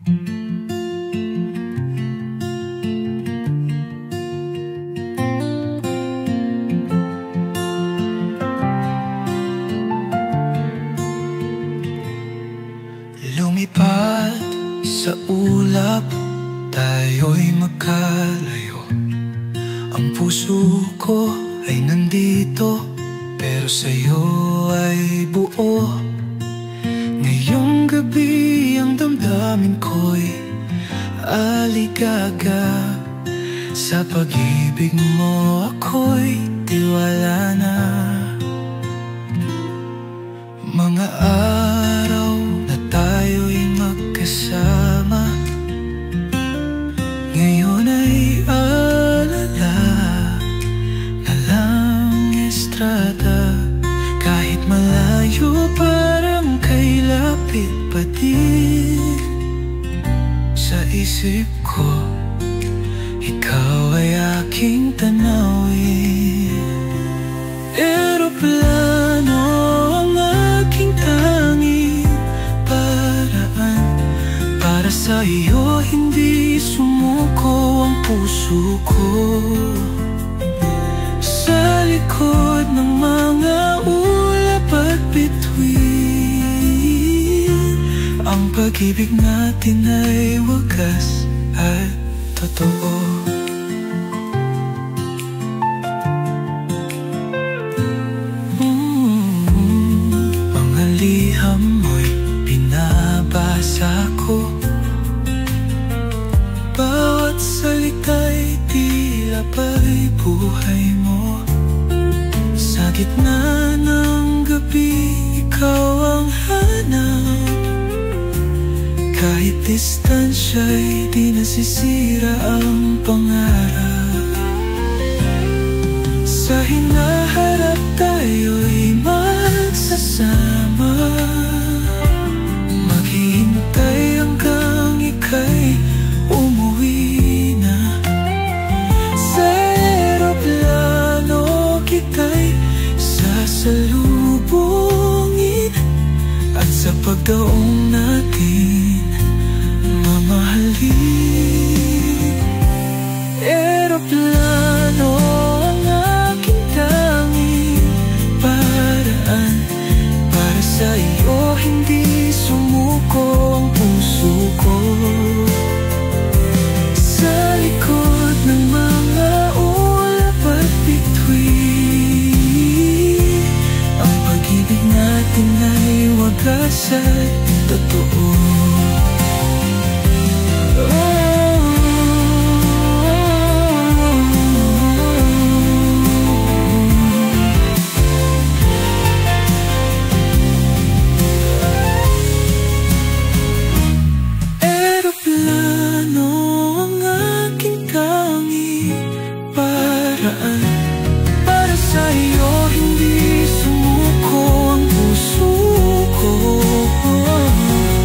Lumipad sa ulap, tayo'y magkalayo. Ang puso ko ay nandito, pero sa'yo ay buo. Ngayong gabi ang damdamin ko'y aligaga. Sa pag-ibig mo ako'y tiwala na. Mga araw na tayo'y magkasama, ngayon ay alala na lang estrada. Kahit malayo parang kay lapit pa din. Sa isip ko, ikaw ay aking tanawin. Eroplano ang aking tanging paraan. Para sa iyo hindi sumuko ang puso ko. Sa likod ng mga ulap at bituin, ang pag-ibig natin ay wagas at totoo. Mga liham mo'y binabasa ko. Bawat salita'y tila pa'y buhay mo. Sa gitna ng gabi, ikaw ang hanap. Kahit distansya'y di nasisira ang pangarap. Sa hinaharap tayo'y magsasama, maghihintay hanggang ika'y umuwi na. Sa eroplano kita'y sasalubungin, at sa pagdaong natin mamahalin. Eroplano ang aking tanging paraan. Para sa iyo hindi sumuko ang puso ko. Sa likod ng mga ulap at bituin, ang pag-ibig natin ay wagas at totoo. Para sa iyo hindi sumuko ang puso ko.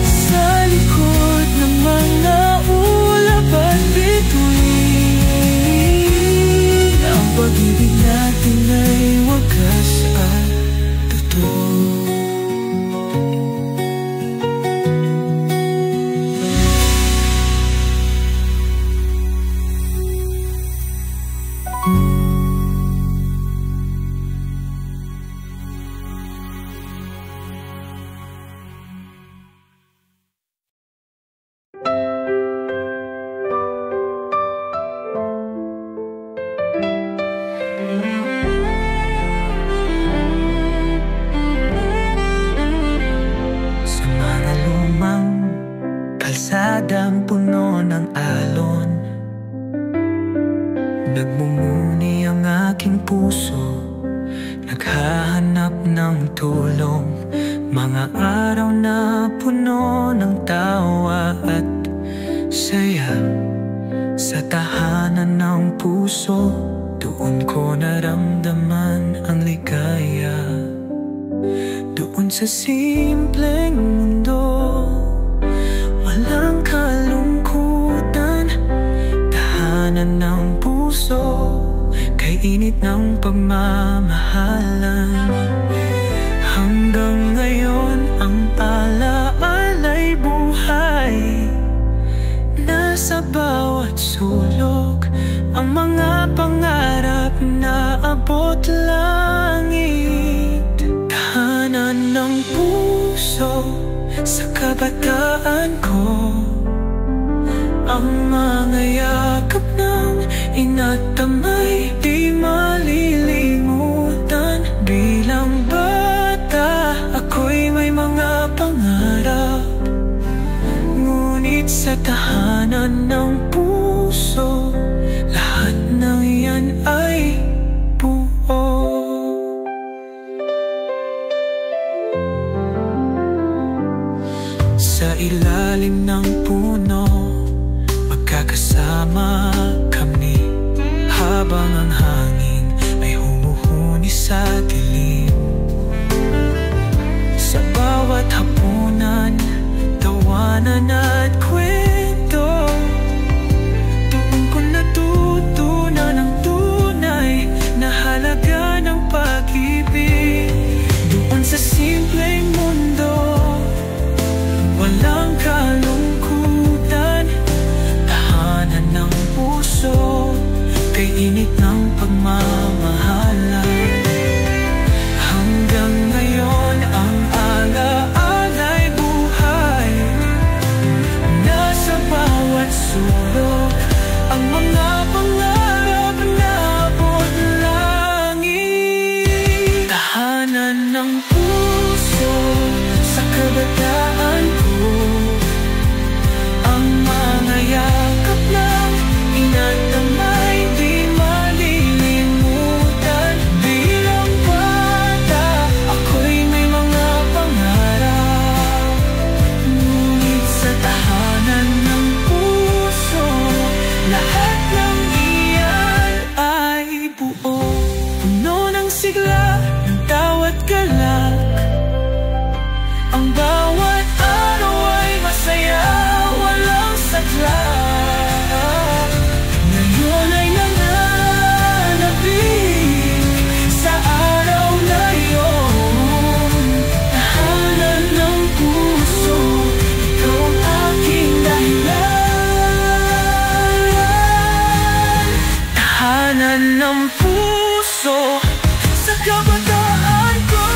Sa likod ng mga ulap at bituin, ang pag-ibig natin ay wagas at totoo. Kalsadang puno ng alon, nagmumuni ang aking puso, naghahanap ng tulong. Mga araw na puno ng tawa at saya. Sa tahanan ng puso, doon ko naramdaman ang ligaya. Doon sa simpleng mundo, walang kalungkutan. Tahanan ng puso, kay init ng pagmamahalan. Hanggang ngayon ang alaala'y buhay. sulok ang mga pangarap na abot langit. Tahanan ng puso sa kabataan ko, ang mga yakap ng inatamay di malilimutan. Bilang bata, ako'y may mga pangarap, ngunit sa tahanan ng puso, lahat ng yan ay buo. Sa ilalim ng puno, magkakasama kami, habang ang hangin ay humuhuni sa dilim. Sa bawat hapunan, tawanan at kwento, doon ko natutunan ang tunay na halaga ng pag-ibig. Doon sa simpleng mundo, walang kalungkutan. Tahanan ng puso, kay init ng pagmamahalan. Hanggang ngayon ang ala-ala'y buhay, nasa bawat sulok ang mga pangarap na abot langit. Tahanan ng puso sa kabataan ko, ang mga yakap ng inatamay di malilimutan. Bilang bata, ako'y may mga pangarap, ngunit sa tahanan ng puso, lahat ng iyan ay buo. Puno ng sigla ng bawat galak, ang bawat araw ay masaya, walang sadla. Ngayon ay nananabik sa araw na yun. Tahanan ng puso, ikaw ang aking dahilan. Tahanan ng puso sa kabataan ko,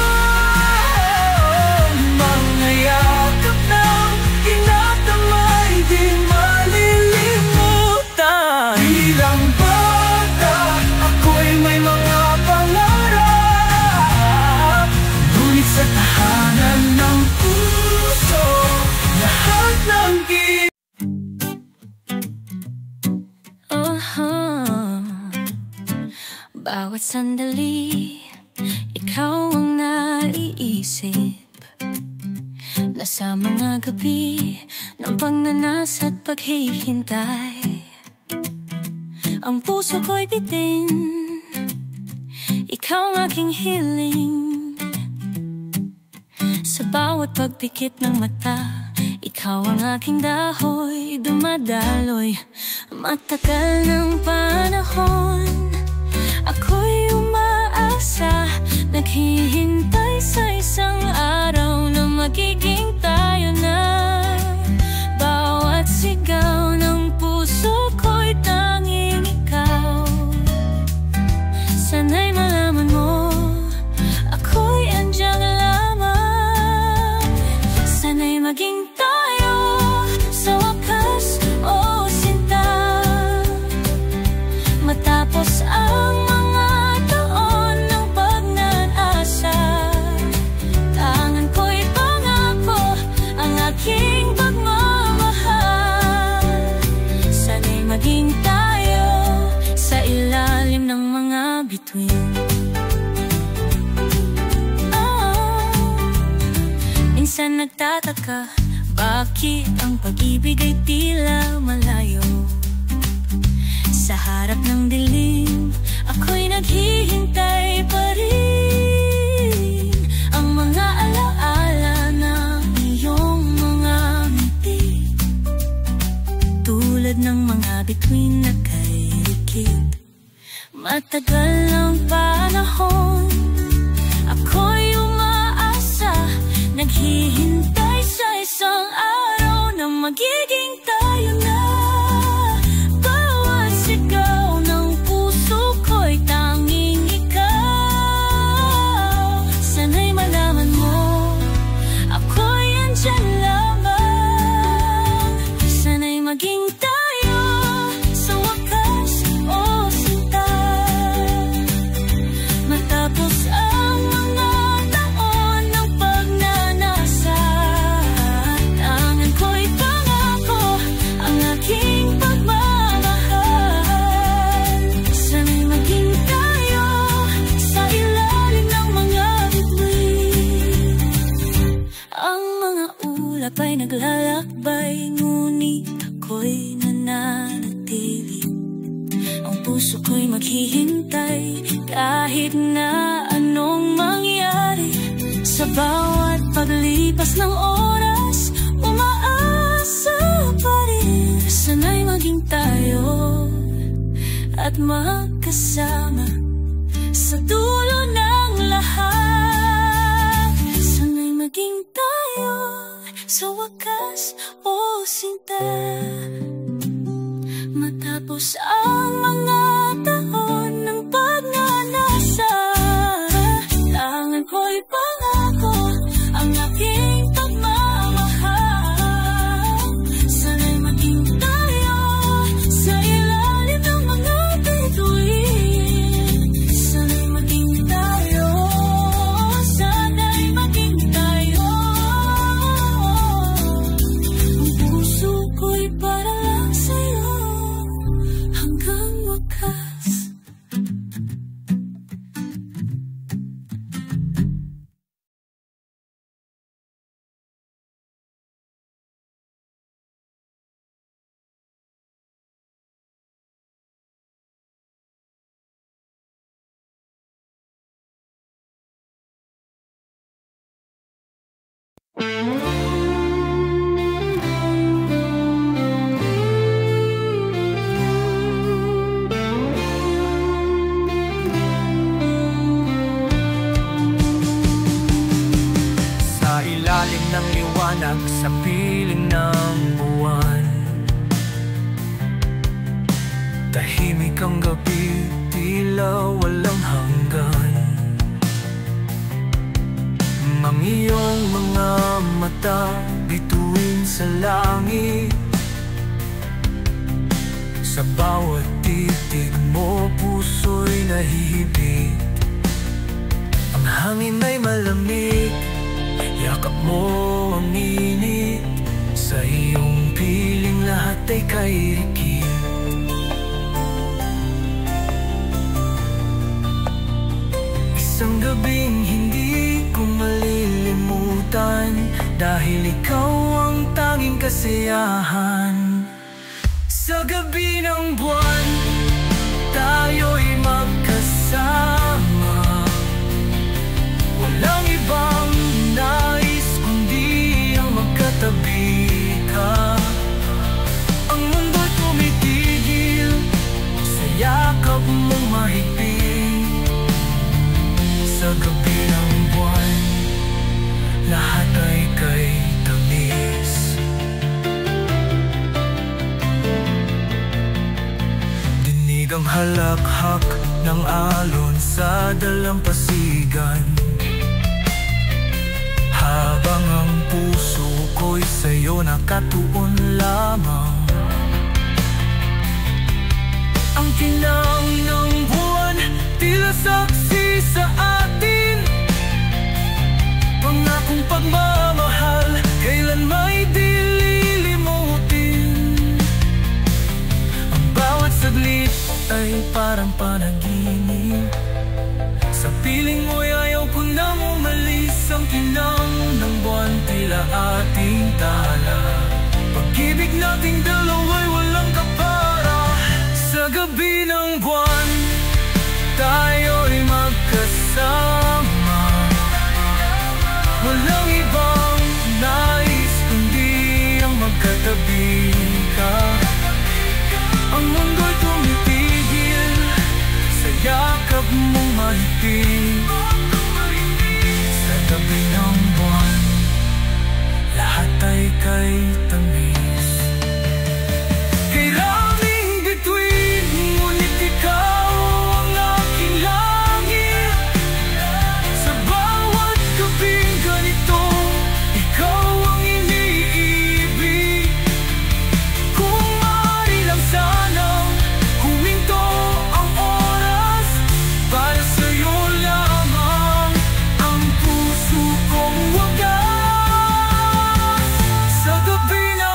mga yakap ng inatamay di malilimutan. Bilang bata, ako'y may mga pangarap, ngunit sa tahanan ng puso, lahat ng bawat sandali, ikaw ang naiisip. Nasa mga gabi ng pagnanas at paghihintay, ang puso ko'y bitin, ikaw ang aking hiling. Sa bawat pagpikit ng mata, ikaw ang aking dahoy, dumadaloy. Matagal ng panahon, ako'y umaasa, naghihintay sa isang araw na magiging tayo na. Bawat sigaw ng puso ko'y tanging ikaw. Sana'y malaman mo, ako'y andiyan lamang. Sana'y maging tayo sa wakas, oh sinta. Matapos ang mga taon ng pagnanasa, tangan ko'y pangako ang aking pagmamahal. Sana'y maging tayo sa ilalim ng mga bituin. Minsan nagtataka, bakit ang pag-ibig ay tila malayo? Sa harap ng dilim, ako'y naghihintay pa rin. Ang mga alaala ng iyong mga ngiti, tulad ng mga bituin na kay rikit. Matagal ang panahon, ako'y umaasa, naghihintay sa isang araw na magiging tayo na. naghihintay kahit na anong mangyari. Sa bawat paglipas ng oras, umaasa pa rin. Sana'y maging tayo at magkasama sa dulo ng lahat. Sana'y maging tayo sa wakas, o sinta. Matapos ang mga taon ng pagnanasa, tangan ko'y pangako ang aking pagmamahal. Sana'y maging tayo sa ilalim ng mga bituin. Sana'y maging tayo, sana'y maging tayo. Ang puso ko'y para lang sa'yo hanggang wakas. Sa ilalim ng liwanag, sa piling ng buwan, tahimik ang gabi, tila walang hanggan. Ang iyong mga mata bituin sa langit, sa bawat titig mo puso'y nahihibit. Ang hangin ay malamig, yakap mo ang init. Sa iyong piling lahat ay kairikit. Isang gabing hindi ko malilimutan, dahil ikaw ang tanging kasiyahan. Sa gabi ng buwan, tayo'y magkasama. Walang ibang nais kundi ang magkatabi ka. Ang mundo'y tumitigil sa yakap mong mahigpit. Sa gabi ng buwan, lahat ay kay tamis. Dinig ang halakhak ng alon sa dalampasigan, habang ang puso ko'y sa'yo nakatuon lamang. Ang tinang ng buwan, tila saksi sa atin. Pangakong pagmamahal, kailan may dililimutin. Ang bawat saglit ay parang panaginip. Sa piling mo'y ayaw ko nang umalis. Ang tinang ng buwan, tila ating tala. Pag-ibig nating dalawa'y walang kapara. Sa gabi ng buwan, tayo'y magkasama. Walang ibang nais kundi ang magkatabi ka. Ang mundo'y tumitigil sa yakap mong mahigpit. Sa gabi ng buwan, lahat ay kay tamis. Kay raming bituin, ngunit ikaw ang aking langit. Sa bawat gabing ganito, ikaw ang iniibig. Kung maaari lang sanang huminto ang oras, para sa'yo lamang ang puso kong wagas. Sa gabi ng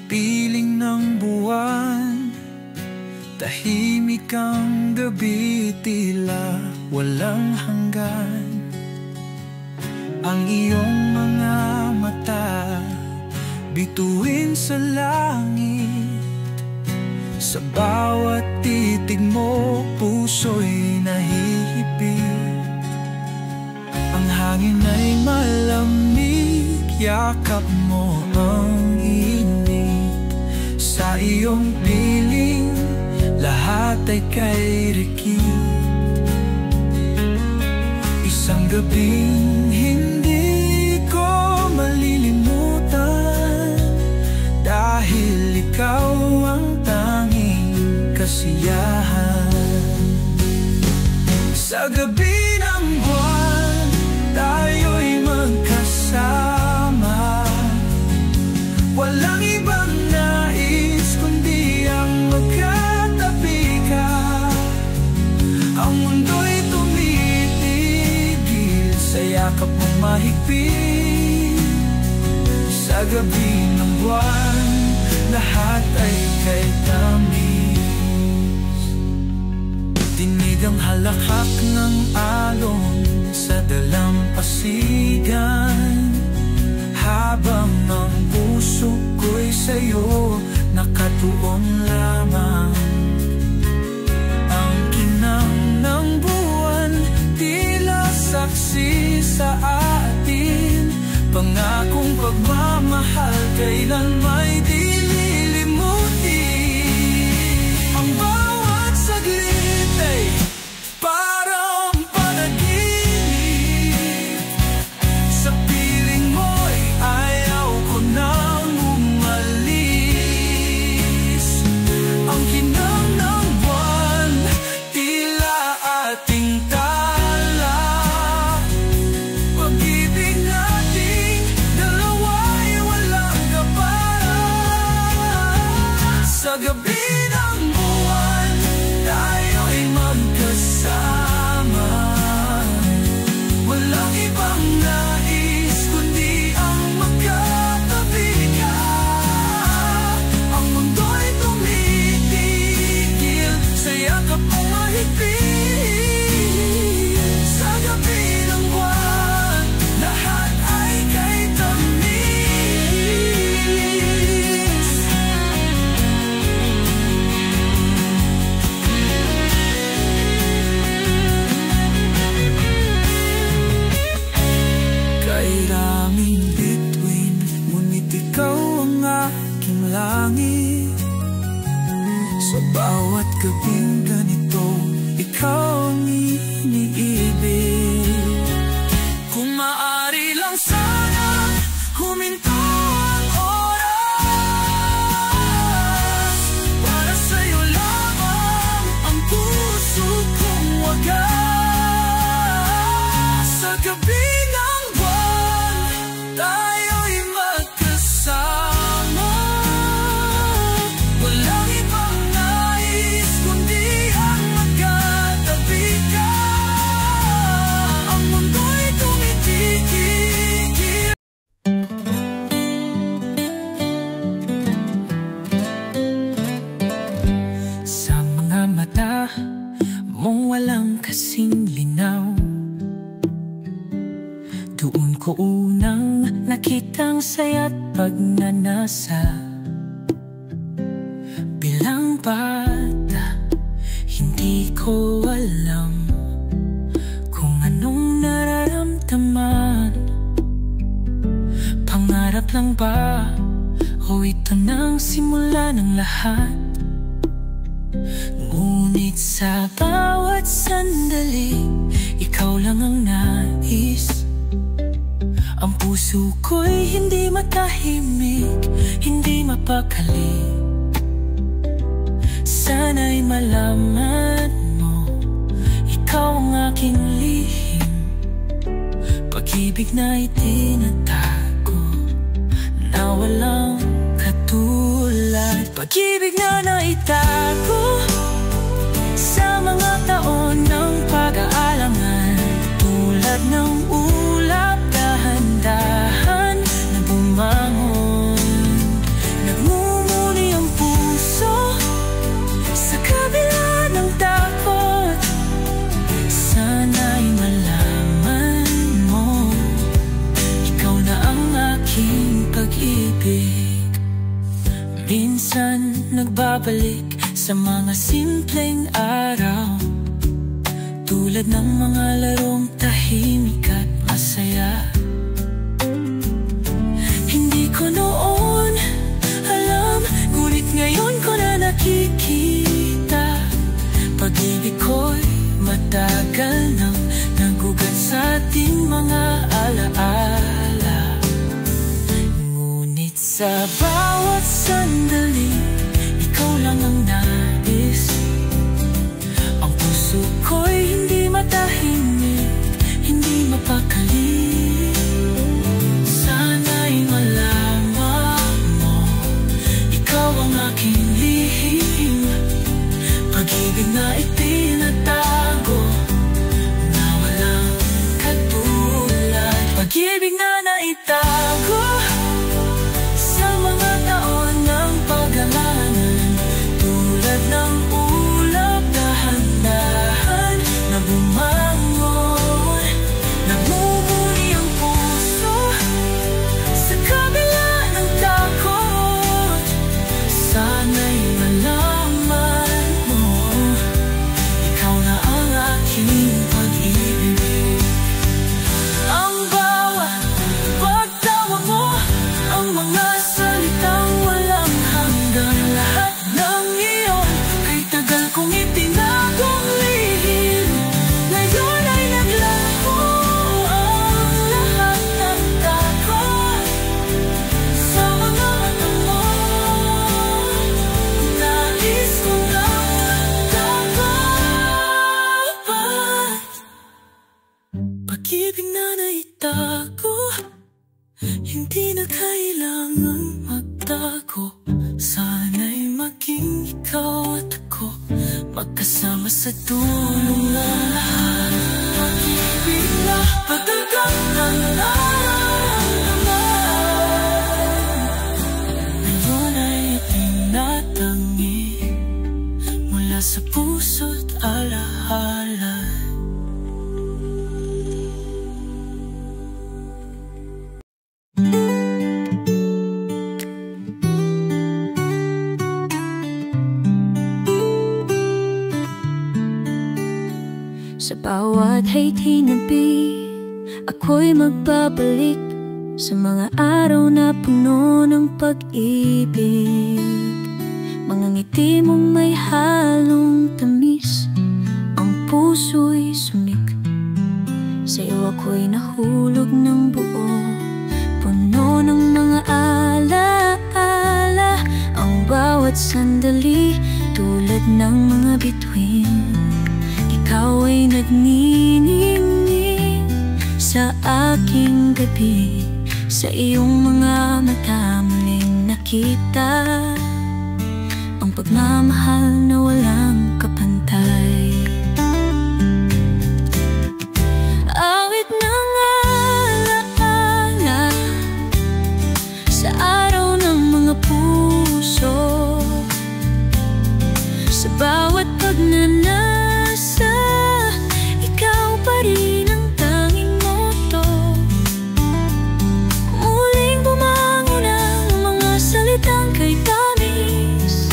piling ng buwan, tahimik ang gabi, tila walang hanggan. Ang iyong mga mata, bituin sa langit. Sa bawat titig mo, puso'y nahihipit. Ang hangin ay malamig, yakap mo ang init. Sa iyong piling, lahat ay kay rikip. Isang gabing hindi ko malilimutan, dahil ikaw ang tanging kasiyahan. Sa gabi ng buwan, tayo'y magkasama. Walang ibang nais kundi ang magkatabi ka. Ang mundo'y tumitigil sa yakap mong mahigpit. Sa gabi ng buwan, lahat ay kay tamis. Dinig ang halakhak ng alon sa dalampasigan, habang ang puso ko'y sa'yo nakatuon lamang. Ang kinang ng buwan, tila saksi sa atin. Pangakong pagmamahal, kailan may di lilimutin. Ang bawat saglit ay parang panaginip. Sa piling mo'y ayaw ko nang umalis. Ang kinang ng buwan, tila ating tala. Pag-ibig nating dalawa'y walang kaparan. Sa gabi ng buwan, tayo'y magkasama. Walang ibang nais kundi ang magkatabi ka. Ang mundo'y tumitigil sa yakap mong mahigpit. Sa gabi ng buwan, lahat ay kay tamis. Kay raming bituin, ngunit ikaw ang aking langit. Sa bawat gabing ganito, ikaw ang iniibig. Kung maaari lang sana huminto ang oras, para sa'yo lamang ang puso kong wagas. Sa gabi ng buwan, tayo'y magkasama. Walang ibang nais kundi ang magkatabi ka. Ang mundo'y tumitigil. Sa mga mata mong walang kasing linaw, doon ko unang nakitang saya't pagnanasa. Bilang bata, hindi ko alam kung anong nararamdaman. Pangarap lang ba o ito nang simula ng lahat? Ngunit sa bawat sandali, ikaw lang ang nais. Ang puso ko'y hindi matahimik, hindi mapakali. Sana'y malaman mo, ikaw ang aking lihim. Pag-ibig na itinatago, na walang katulad. Pag-ibig na naitago sa mga taon ng pag-aalangan, tulad ng ulap, dahan-dahan na bumangon. Nagmumula minsan nagbabalik sa mga simpleng araw, tulad ng mga larong tahimik at masaya. Hindi ko noon alam, ngunit ngayon ko na nakikita. Pag-ibig ko'y matagal nang nagugat sa ating mga alaala. Ngunit sa bawat sandali, ikaw lang ang nais. Ang puso ko'y hindi matahimik, hindi mapakali. Sana'y malaman mo, ikaw ang aking lihim. Pag-ibig na itinatago, na walang katulad. Pag-ibig na naitago sa mga taon ng pag-alanan, tulad ng ulap dahan-dahan na bumangon. Nagmumuni ang puso sa kabila ng takot. Sana'y malaman mo, ikaw na ang aking pag-ibig. Ang bawat pagtawa mo, ang mga salitang walang hanggan, lahat ng iyon ay tagal kong itinagong lihim. Ngayon ay naglaho ang lahat ng takot sa mga mata mo. Nais ko lang dapat pag-ibig na naitago, hindi na kailangang magtago. Sana'y maging ikaw at ako, magkasama sa tulong ng lahat. Pag-ibig na patagal ng nararamdaman, ngayon ay ating natangi mula sa puso't alaala. Sa bawat hinabi, ako'y magbabalik sa mga araw na puno ng pag-ibig. Mga ngiti mong may halong tamis, ang puso'y sumik. Sa'yo ako'y nahulog ng buo, puno ng mga alaala. Ang bawat sandali, tulad ng mga bituin, ikaw ay nagniningning sa aking gabi. Sa iyong mga mata muling nakita ang pagmamahal na walang kapantay. Awit ng alaala sa araw ng mga puso, sa bawat pagnanasa, ikaw pa rin ang tanging moto. Muling bumangon ang mga salitang kay tamis.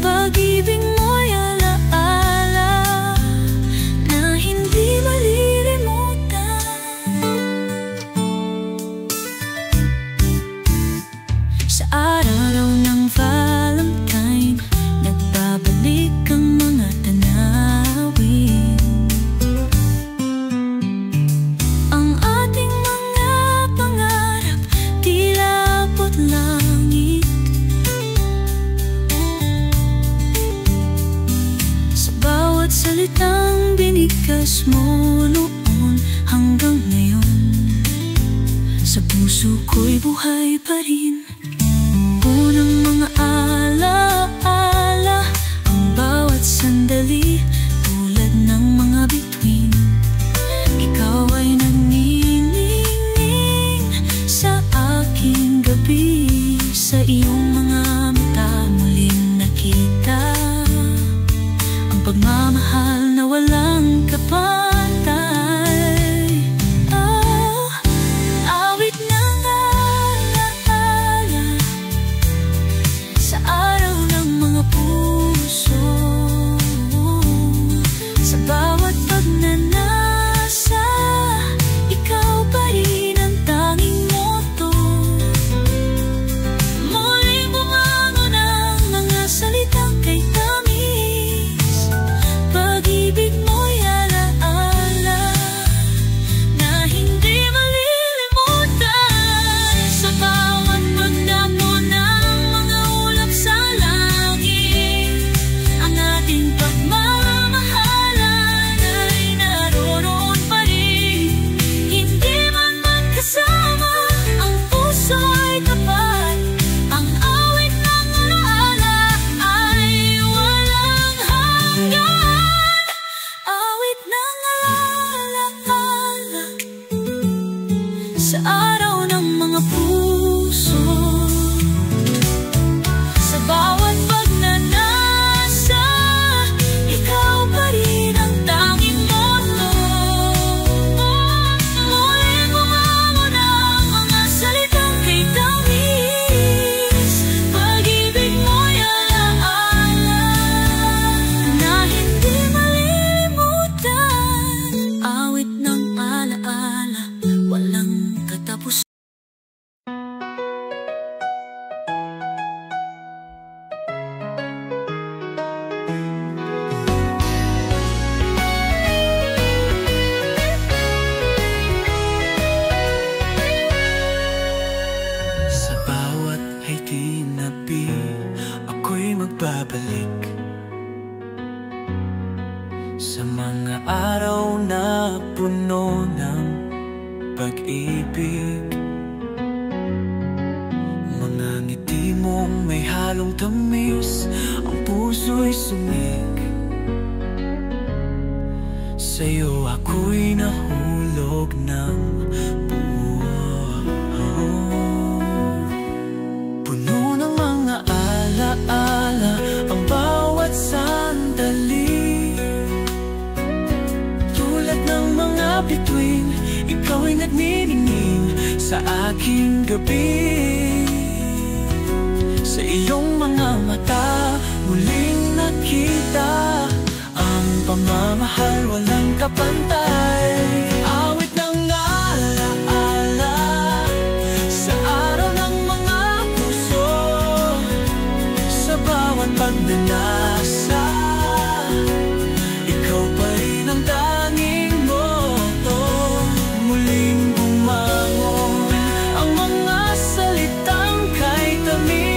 Pag-ibig mo'y alaala na hindi malilimutan. Sa araw ng Valentine, nagbabalik ang mga tanawin. Ang ating mga pangarap, tila abot langit. Sa bawat salitang binigas mo noon hanggang ngayon, sa puso ko'y buhay pa rin. Unang mga alaala, ang bawat sandali, tulad ng mga bituin, ikaw ay nagniningning sa aking gabi. Sa iyong mga mata muling nakita ang pagmamahal na walang kapantay. Awit ng alaala nagbabalik sa mga araw na puno ng pag-ibig. Mga ngiti mong may halong tamis, ang puso'y sumig. Sa'yo ako'y nahulog ng buo. Puno ng mga alaala ang bawat sandali. Tulad ng mga bituin, ikaw'y nagniningning sa aking gabi. Sa iyong mga mata, muling nakita ang pagmamahal walang kapantay. Awit ng alaala sa araw ng mga puso, sa bawat pagnanasa, ikaw pa rin ang tanging moto. Muling bumangon ang mga salitang kay tamis.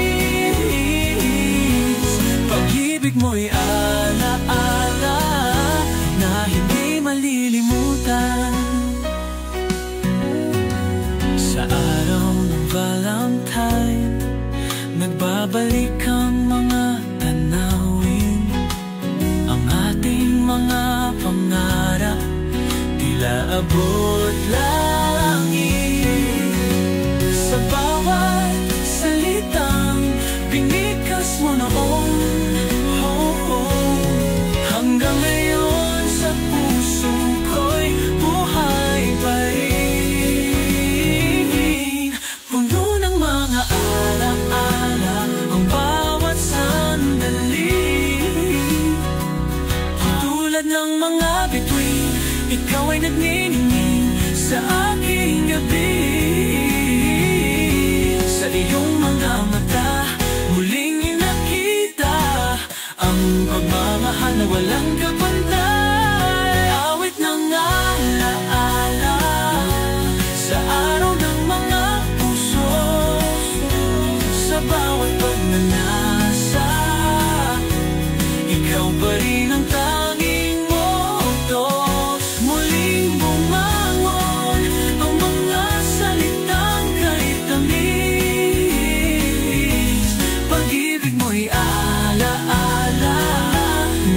Pag-ibig mo'y alaala na hindi malilimutan. Sa araw ng Valentine, nagbabalik ang mga tanawin. Ang ating mga pangarap, tila abot langit. Sa bawat salitang binikas mo noon, hanggang ngayon sa puso ko'y buhay pa rin. Puno ng mga alaala ang bawat sandali. Tulad ng mga bituin, ikaw ay nagniningning sa aking gabi. Sa iyong mga mata, muling nakita ang pagmamahal na walang kapantay. Awit ng alaala sa araw ng mga puso, sa bawat pagnanasa, ikaw pa rin ang tanging moto. Muling bumangon ang mga salitang kay tamis. Pag-ibig mo'y alaala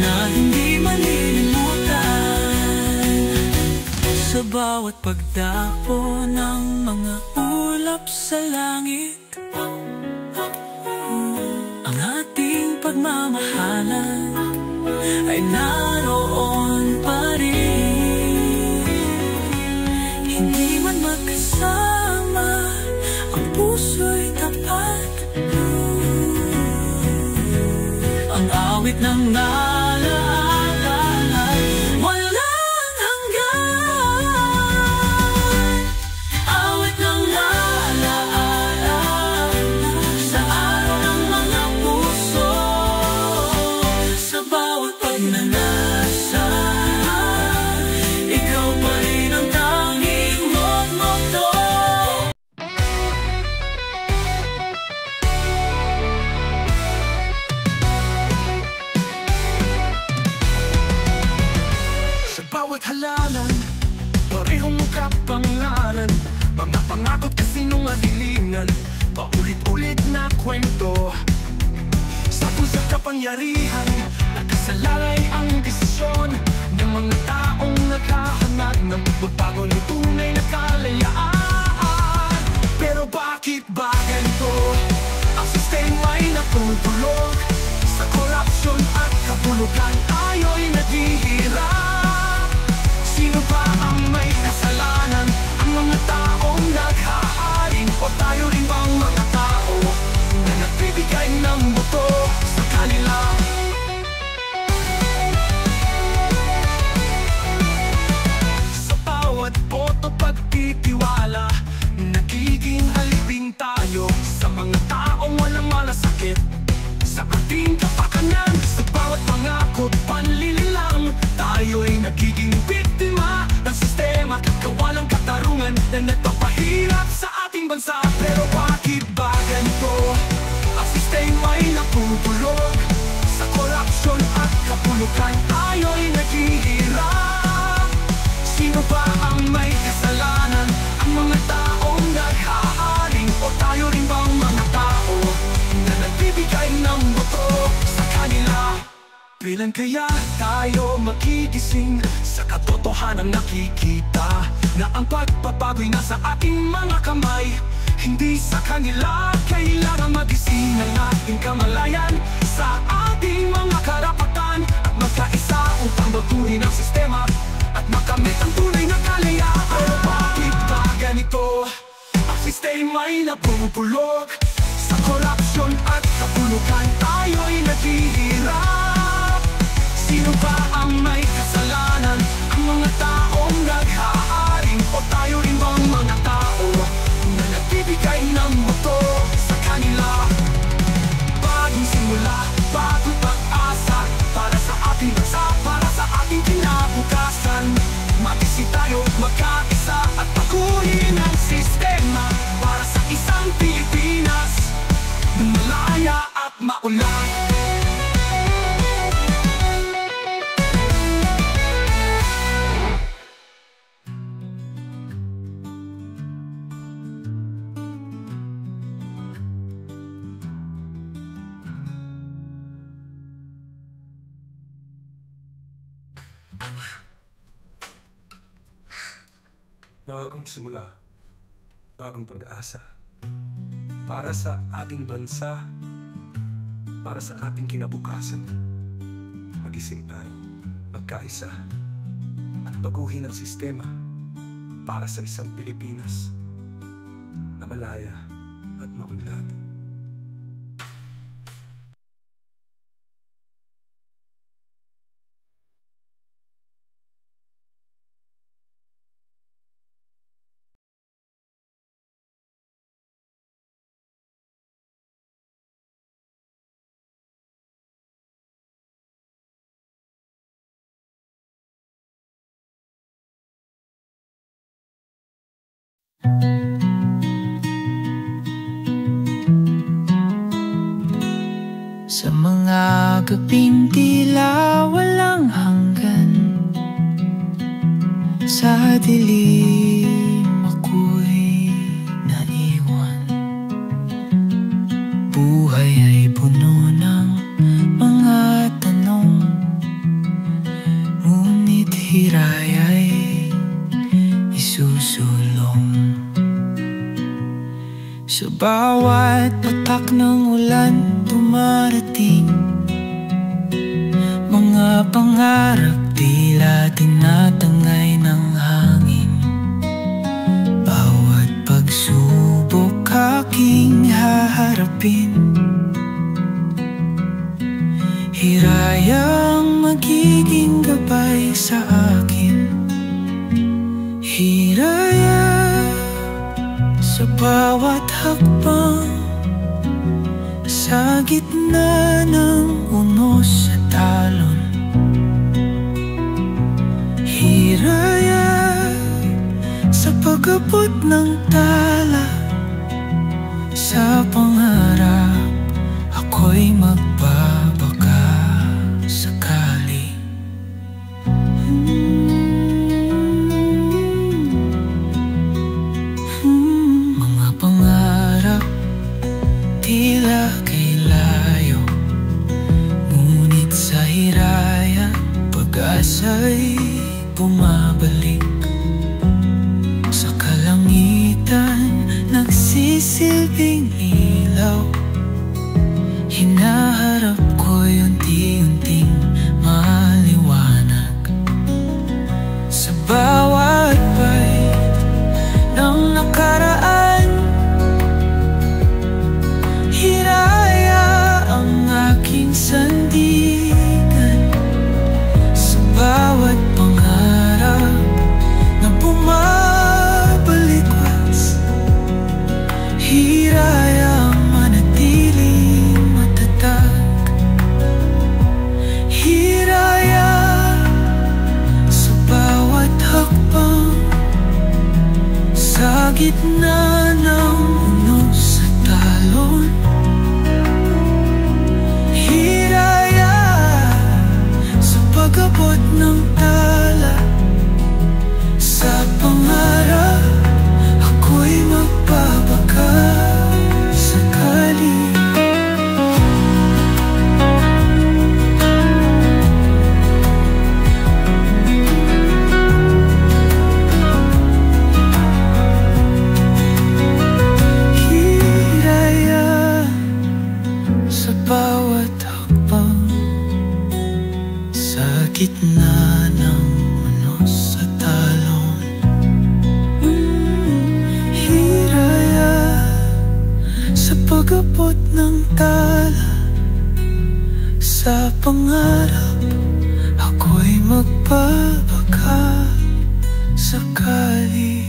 na hindi malilimutan. Sa bawat pagdapo ng mga ulap sa langit, ang ating pagmamahalan ay naroon pa rin. Hindi man magkasama, ang puso'y tapat. Ang awit ng alaala walang hanggan. Awit ng alaala sa araw ng mga puso, sa bawat pagnanasa, ikaw pa rin ang tanging moto. Sa bawat halalan, parehong kapangalan, mga pangakot kasinungalingan, paulit-ulit na kwento. Sa pusat kapangyarihan, nakasalalay ang desisyon ng mga taong naghahanap ng pagbabago ng tunay na kalayaan. Pero bakit ba ganito? Ang sistema'y natutulog sa korupsyon at kapulutan, tayo'y naghihirap. Sino ba ang may kasalanan? Ang mga taong naghahain, o tayo rin bang mga tao na nagbibigay ng buto sa kanila? Sa bawat boto pagtitiwala, nagiging alibing tayo sa mga taong walang malasakit sa ating kapakanan. Sa bawat pangako at panlililang, tayo'y nagiging biktima ng sistema at kawalang katarungan na nagpapahirap sa ating bansa. Pero bakit ba ganito? Ang sistema'y napupulog Kailan kaya tayo magigising sa katotohanan nakikita na ang pagbabago'y nasa ating mga kamay? Hindi sa kanila kailangan magising ang ating kamalayan sa ating mga karapatan at magkaisa upang baguhin ang sistema at makamit ang tunay na kalayaan. Pero bakit ba ganito? Ang sistema'y napupulog sa korupsyon at kapulukan. Tayo'y naghihirap. Sino ba ang may kasalanan? Ang mga taong naghaharing o tayo rin bang mga tao na nagbibigay ng moto sa kanila? Bagong simula, bagong pag-asa para sa ating bansa, para sa ating kinabukasan. Mag-isip tayo, magkaisa at baguhin ang sistema para sa isang Pilipinas na malaya at maunlad. Bagong simula, bagong pag-asa para sa ating bansa, para sa ating kinabukasan. Magising tayo, magkaisa at baguhin ang sistema para sa isang Pilipinas na malaya at maunlad. Sa mga gabing tila walang hanggan, sa dilim ako'y naiwan. Buhay ay puno ng mga tanong, ngunit hiray ay isusulong. Sa bawat patak ng ulan dumarating mga pangarap tila tinatangay ng hangin. Bawat pagsubok aking haharapin, hirayang magiging gabay sa akin. Hiraya sa bawat hakbang, sa gitna ng unos at talon. Hiraya sa pag-abot ng tala, sa pangarap ako'y magbabaka sakali. Mga pangarap tila kay layo, ngunit sa hiraya pag-asa'y bumabalik. Sa kalangitan nagsisilbing ilaw, hinaharap ko'y unti-unting maliwanag. Sa bawat bay ng nakaraan, hiraya ang aking sandigan. Sa bawat pangarap na bumabalikwas, hiraya ang manatiling matatag. Hiraya sa bawat hakbang, sa gitna ng unos at talon. Hiraya sa pag-abot ng tala, sa pangarap ako'y magbabaka sakali. gitna ng unos at talon. Hiraya sa pag-abot ng tala. Sa pangarap ako'y magpabaka sakali.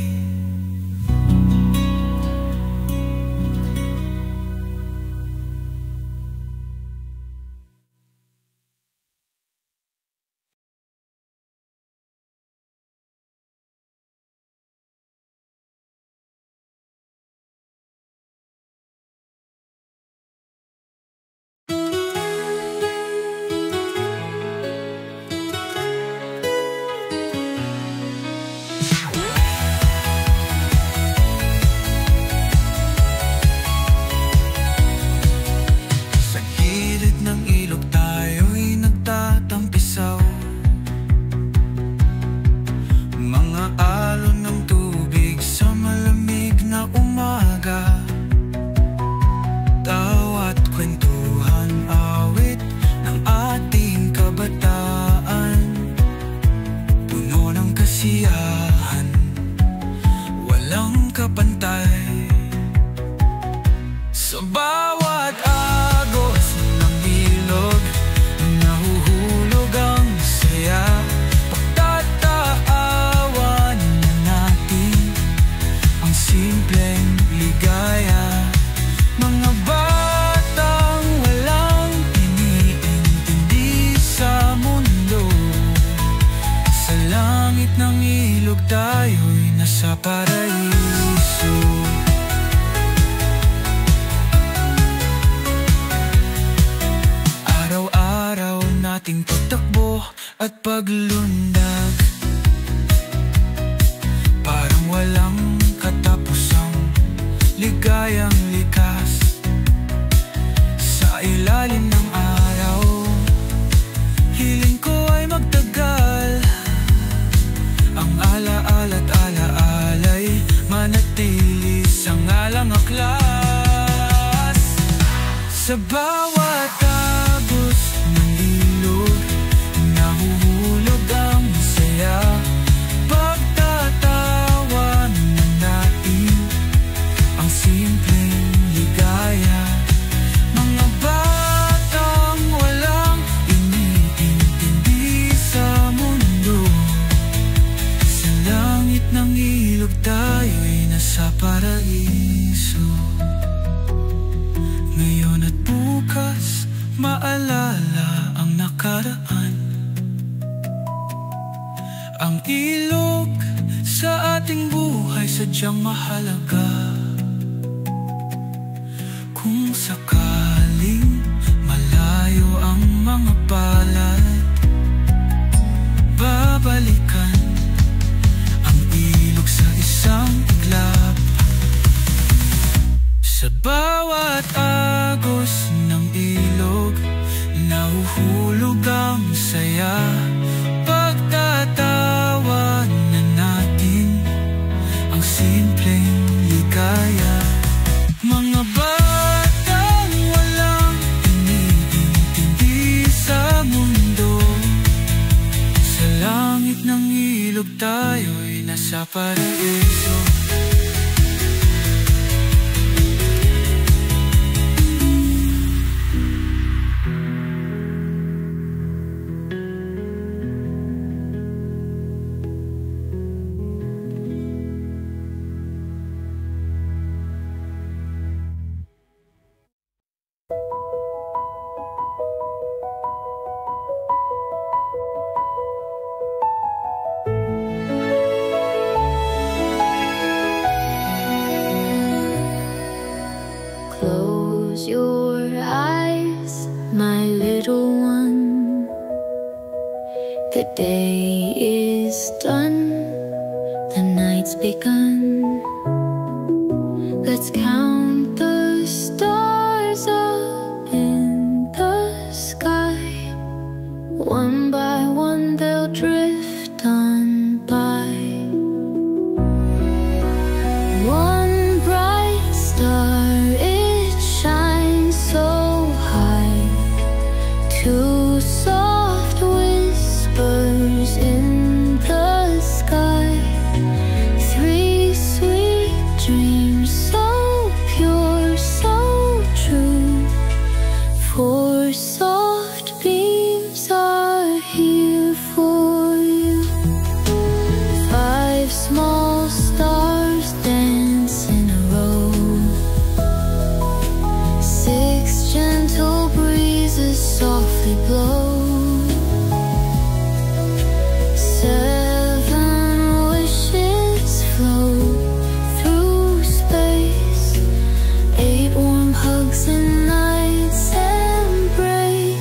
Sa bawat agos ng ilog, nahuhulog ang saya. Pagtataawan na natin ang simpleng ligaya. Mga batang walang iniintindi sa mundo. Sa langit ng ilog tayo'y nasa paraiso. Ating pagtakbo at paglundag, parang walang katapusang ligayang likas. Sa ilalim ng araw, hiling ko ay magtagal. Ang alaala't alaalay manatili sa ngalang aklas. Sa bawat agos ng ilog, nahuhulog ang saya. Pagtatawanan natin ang simpleng ligaya. Mga batang walang iniintindi sa mundo. Sa langit ng ilog tayo'y nasa paraiso. Ngayon at bukas, maalala ang nakaraan. Ang ilog sa ating buhay sadyang mahalaga. Kung sakaling malayo ang mga palad, babalikan ang ilog sa isang iglap. Sa bawat agos ng ilog, nahuhulog ang saya. Pagtatawanan natin ang simpleng ligaya. Mga batang walang iniintindi sa mundo. Sa langit ng ilog tayo'y nasa paraiso. Close your eyes, my little one. The day is done, the night's begun. Let's count the stars up in the sky. One by one they'll drift on by. One bright star, it shines so high. Two soft whispers Your soft beams are here for you. 5 small stars dance in a row. 6 gentle breezes softly blow. 7 wishes float through space. 8 warm hugs and nights embrace.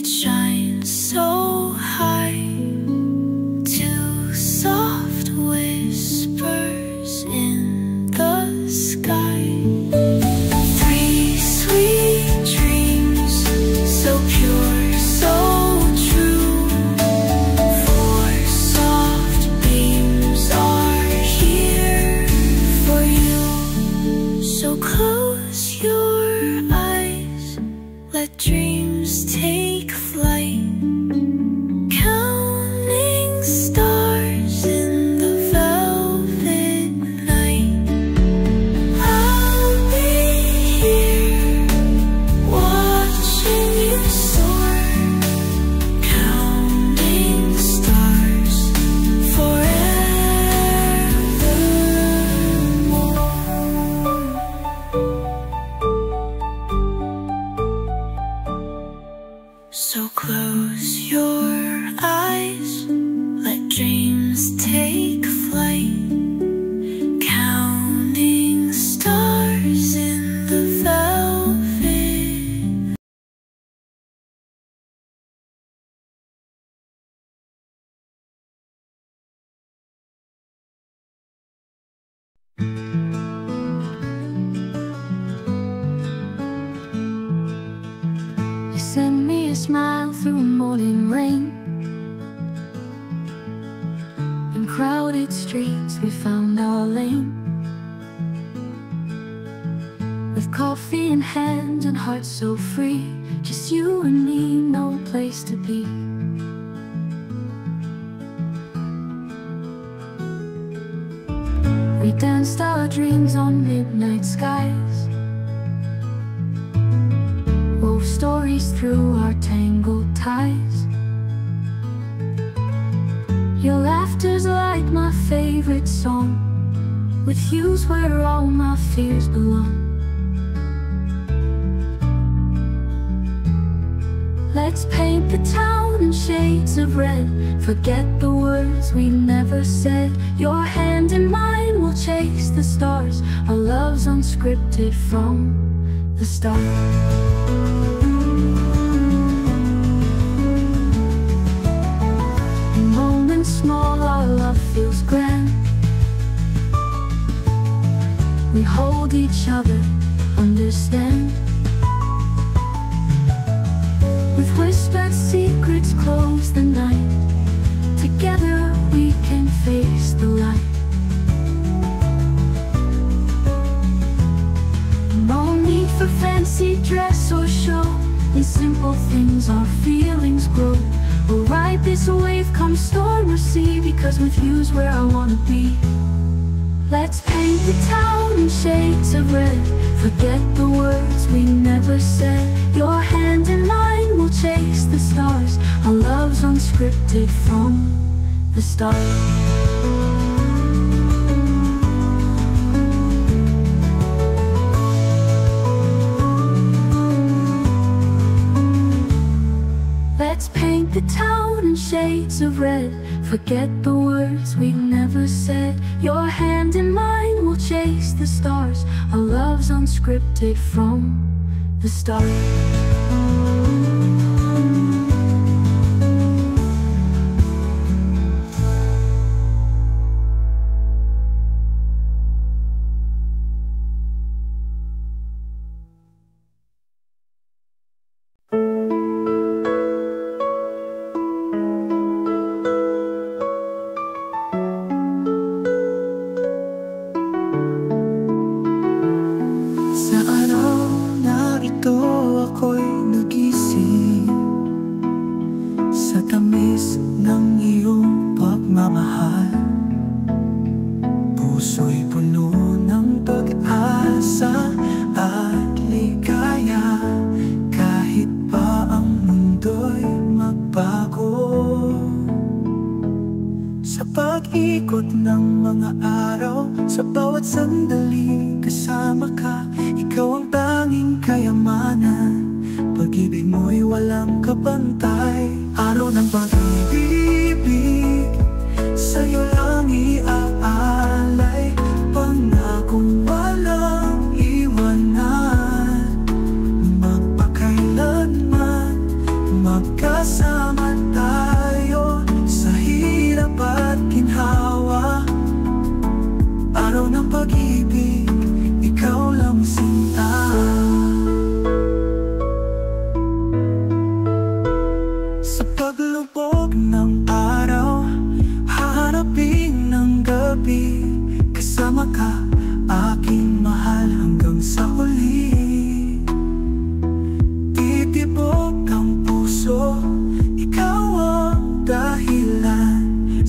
shines so high to soft whispers in the sky. Three sweet dreams, so pure, so true. Four soft beams are here for you. So close your eyes, let dreams take flight. Counting stars in the velvet night. I'll be here, watching you soar. Counting stars forevermore. So close your eyes, let dreams take flight. Counting stars in the velvet. You send me a smile through morning rain. In crowded streets we found our lane. With coffee in hand and hearts so free, just you and me, no place to be. We danced our dreams on midnight skies, wove stories through our tangled ties. Your laughter's like my favorite song. With you's where all my fears belong. Let's paint the town in shades of red. Forget the words we never said. Your hand in mine will chase the stars. Our love's unscripted from the start. Small, our love feels grand. We hold each other, understand. With whispered secrets close the night. Together we can face the light. No need for fancy dress or show. In simple things our feelings grow. We'll ride this wave, come storm or sea, because with you's where I wanna be. Let's paint the town in shades of red. Forget the words we never said. Your hand in mine will chase the stars. Our love's unscripted from the start. Let's paint the town in shades of red. Forget the words we never said. Your hand in mine will chase the stars. Our love's unscripted from the start. Pag-ikot ng mga araw, sa bawat sandali kasama ka. Ikaw ang tanging kayamanan, pag-ibig mo'y walang kapantay. Araw ng pag-ibig, sa'yo lang iaalay. Pangakong walang iwanan, magpakailanman, magkakailanman.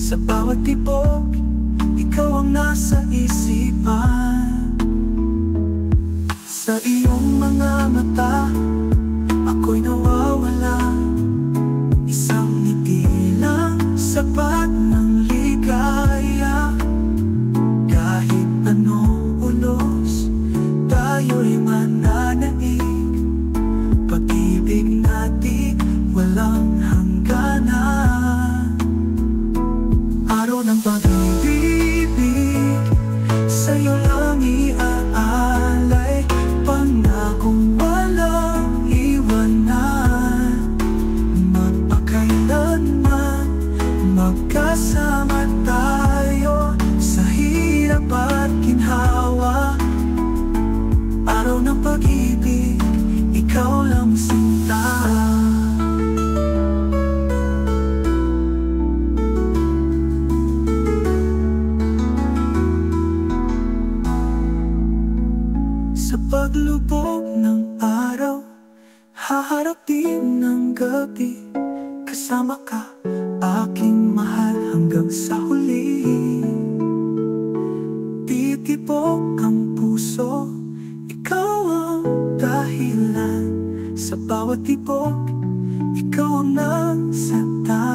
Sa bawat tibok, ikaw ang nasa isipan. Sa iyong mga mata, ako'y nawawala. Isang ngiti lang sapat ng ligaya. Kahit anong ulos, tayo'y mananaig. Pag-ibig natin walang hangganan. Araw ng pag-ibig, sa'yo lang iaalay. Pangakong walang iwanan. Magpakailanman, magkasama tayo sa hirap at ginhawa. Araw ng pag-ibig, ikaw lang sinta. Sa paglubog ng araw, haharapin ng gabi. Kasama ka, aking mahal, hanggang sa huli. Titibok ang puso, ikaw ang dahilan. Sa bawat tibok, ikaw ang nagsasanta.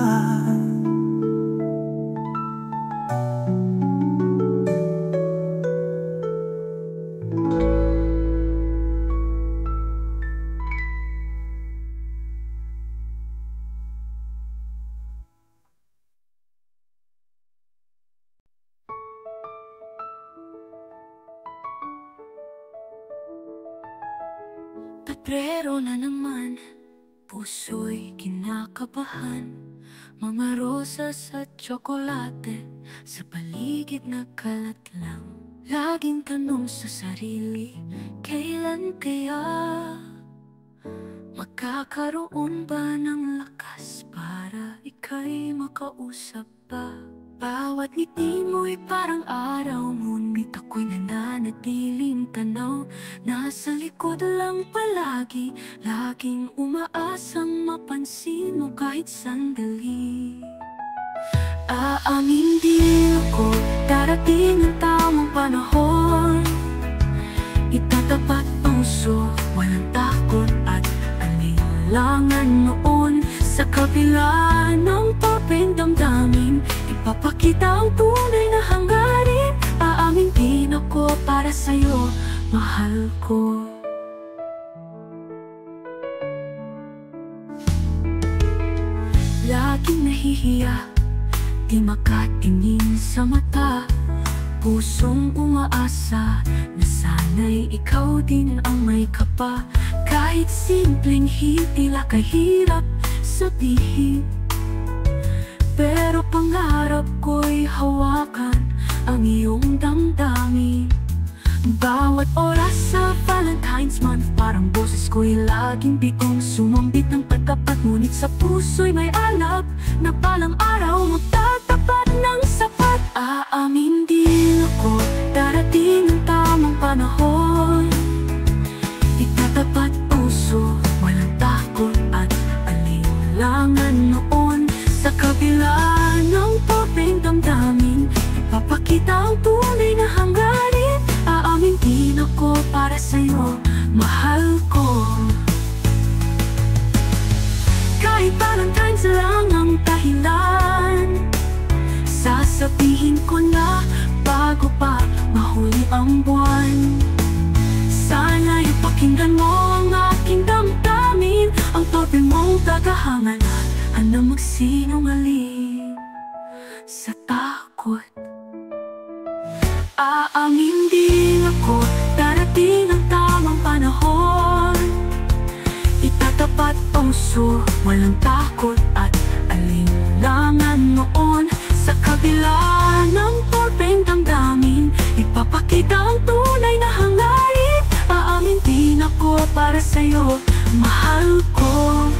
Pebrero na naman, puso'y kinakabahan. Mga rosas at tsokolate sa paligid nagkalat lang. Laging tanong sa sarili, kailan kaya magkakaroon ba ng lakas para ika'y makausap pa? Bawat ngiti mo'y parang araw, ngunit ako'y nananatiling tanaw. Nasa likod lang palagi, laging umaasang mapansin mo kahit sandali. Aamin din ako, darating ang tamang panahon. Itatapat puso, walang takot at alinlangan noon. Sa kabila ng damdamin, ipapakita ang tunay na hangarin. Aamin din ako para sa'yo, mahal ko. Laging nahihiya, di makatingin sa mata. Pusong umaasa na sana'y ikaw din ang may kapa. Kahit simpleng tila kahirap sabihin, pero pangarap ko'y hawakan ang iyong damdamin. Bawat oras sa Valentine's month, parang boses ko'y laging bigong sumambit ng pagkapat. Ngunit sa puso'y may alab na balang araw mo tatapat ng sapat. Aamin din ako, darating ang tamang panahon. Itatapat puso, walang takot at alinlangan noon. Sa kabila ng topeng damdamin, ipapakita ang tunay na hangarin. Aamin din ako para sa'yo, mahal ko. Kahit Valentine's lang ang dahilan, sasabihin ko na bago pa mahuli ang buwan. Sana'y pakinggan mo ang aking damdamin, ang tope mong tagahangan. Ano magsinungaling sa takot? Aamin din ako, darating ang tamang panahon. Itatapat puso, walang takot at alinlangan noon. Sa kabila ng torpeng damdamin, ipapakita ang tunay na hangarin. Aamin din ako para sa'yo, mahal ko.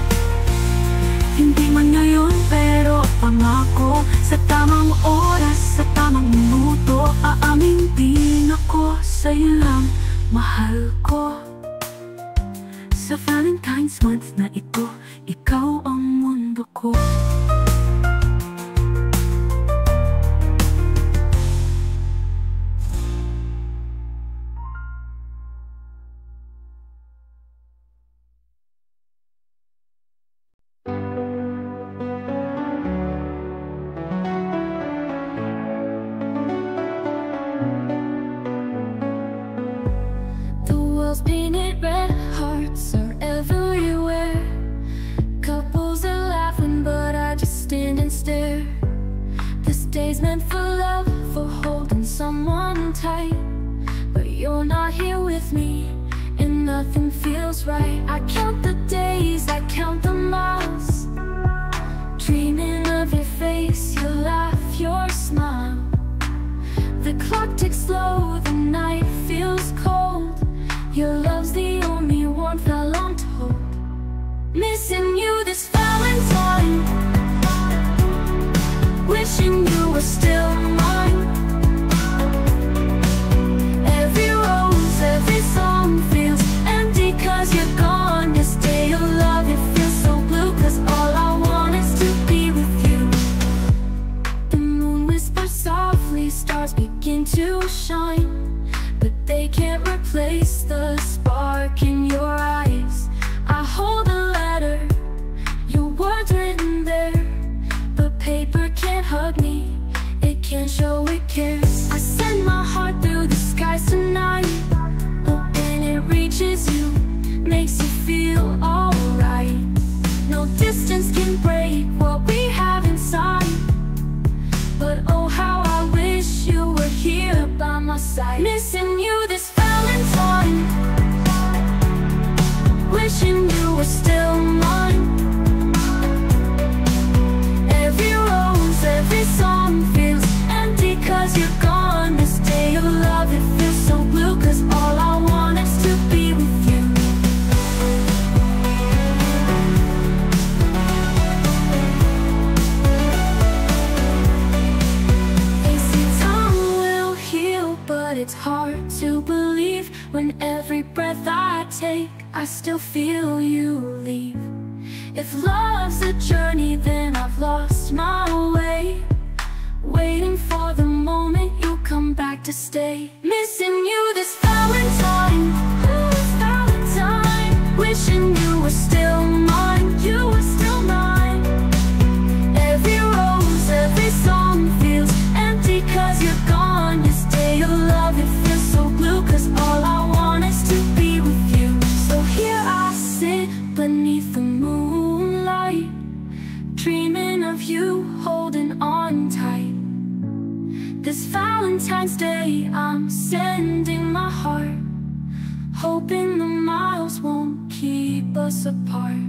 Hindi man ngayon pero pangako, sa tamang oras, sa tamang minuto, aamin din ako sa'yo lang, mahal ko. Sa Valentine's month na ito, ikaw ang mundo ko. tight, but you're not here with me, and nothing feels right. I count the days, I count the miles, dreaming of your face, your laugh, your smile. The clock ticks slow, the night feels cold. Your love's the only warmth I long to hold. Missing you this Valentine, wishing you were still mine. Every rose, every song feels empty 'cause you're gone. This day of love, it feels so blue 'cause all I want is to be with you. The moon whispers softly, stars begin to shine, but they can't replace the spark in your eyes. I hold a letter, your words written there, but paper can't hug me, it can't show it cares. I send my heart through the skies tonight, hoping it reaches you, makes you feel alright. No distance can break what we have inside, but oh how I wish you were here by my side. Missing you this Valentine, wishing you were still mine. Every rose, every song feels empty 'cause you're gone. This day of love, it feels so blue 'cause all I want is to be with you. They say time will heal, but it's hard to believe when every breath I take, I still feel you leave. If love's a journey, then I've lost my way, waiting for the moment you'll come back to stay. Missing you this Valentine, Valentine, wishing you were still mine, you were still mine. Every rose, every song feels empty 'cause you're gone. This day of love, it feels so blue 'cause all I want is to be with you. So here I sit beneath the moonlight, dreaming of you, holding on tight. This Valentine's Day, I'm sending my heart, hoping the miles won't keep us apart.